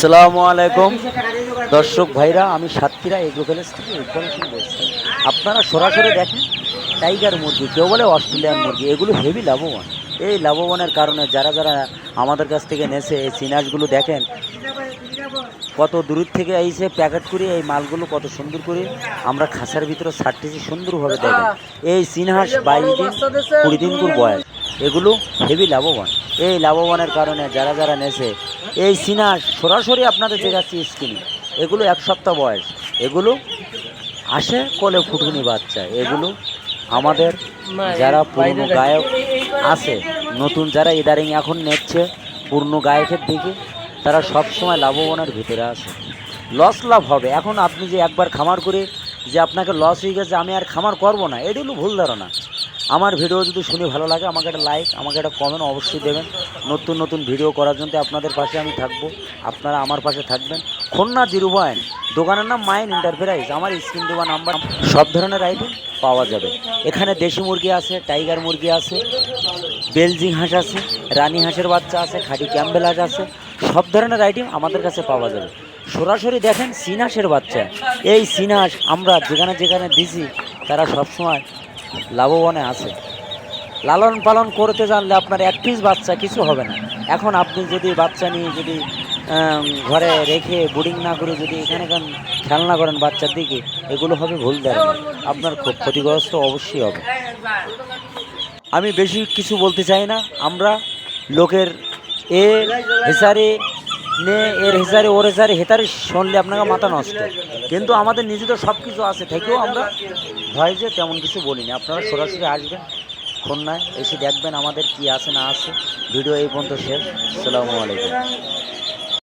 আসসালামু আলাইকুম দর্শক ভাইরা, আমি সাতক্ষীরা এগ্রো প্যালেস থেকে ইকবাল হোসেন বলছি। আপনারা সরাসরি দেখেন টাইগার মুরগি, কেউ বলে অস্ট্রেলিয়ান মুরগি, এগুলো হেভি লাভবান। এই লাভবানের কারণে যারা যারা আমাদের কাছ থেকে নেছে এই চিনাসগুলো দেখেন কত দূর থেকে এসে প্যাকেট করে এই মালগুলো কত সুন্দর করে আমরা খাঁচার ভিতরে ছাড়তেছি সুন্দরভাবে। দেখেন এই চিনহাস 22 দিন 20 দিন করে বয়স, এগুলো হেভি লাভবান। এই লাভবানের কারণে যারা যারা নেছে এই চিনাস সরাসরি আপনাদের দেখাচ্ছি স্ক্রিনে, এগুলো 1 সপ্তাহ বয়স, এগুলো আসে কোলে ফুটুনি বাচ্চা। এগুলো আমাদের যারা পুরনো গায়ক আছে, নতুন যারা ইদারিং এখন নেচ্ছে পুরনো গায়কের দিকে, তারা সব সময় লাভবানের ভিতরে আছে। লস লাভ হবে। এখন আপনি যে একবার খামার করে যে আপনাকে লস হয়ে গেছে আমি আর খামার করব না, এটা হলো ভুল ধারণা। আমার ভিডিও যদি শুনে ভালো লাগে আমাকে একটা লাইক, আমাকে একটা কমেন্ট অবশ্যই দেবেন। নতুন নতুন ভিডিও করার জন্য আপনাদের পাশে আমি থাকবো, আপনারা আমার পাশে থাকবেন। খুলনা 0 দোকানের নাম মাইন এন্টারপ্রাইজ। আমার স্ক্রিন দেওয়া নাম্বার, সব ধরনের আইটেম পাওয়া যাবে এখানে। দেশি মুরগি আছে, টাইগার মুরগি আছে, বেলজিং হাঁস আছে, রানী হাঁসের বাচ্চা আছে, খাঁটি ক্যাম্বেল হাঁস আছে, সব ধরনের আইটেম আমাদের কাছে পাওয়া যাবে। সরাসরি দেখেন চিনাসের বাচ্চা, এই চিনাস আমরা যেখানে যেখানে দিছি তারা সবসময় লাভবানে আছে। লালন পালন করতে জানলে আপনার এক পিস বাচ্চা কিছু হবে না। এখন আপনি যদি বাচ্চা নিয়ে যদি ঘরে রেখে বোর্ডিং না করে যদি এখানে খেলনা করেন বাচ্চার দিকে, এগুলো হবে ভুল ধারণা, আপনার খুব ক্ষতিগ্রস্ত অবশ্যই হবে। আমি বেশি কিছু বলতে চাই না। আমরা লোকের এ হেসারে নে এর হেসারে ওর হেসারে হেতারে শুনলে আপনাকে মাথা নষ্ট, কিন্তু আমাদের নিজেদের সব কিছু আছে থেকেও আমরা ভয় যে তেমন কিছু বলিনি। আপনারা সরাসরি আসবেন খুলনায়, এসে দেখবেন আমাদের কি আছে না আছে। ভিডিও এই পর্যন্ত শেষ। আসসালামু আলাইকুম।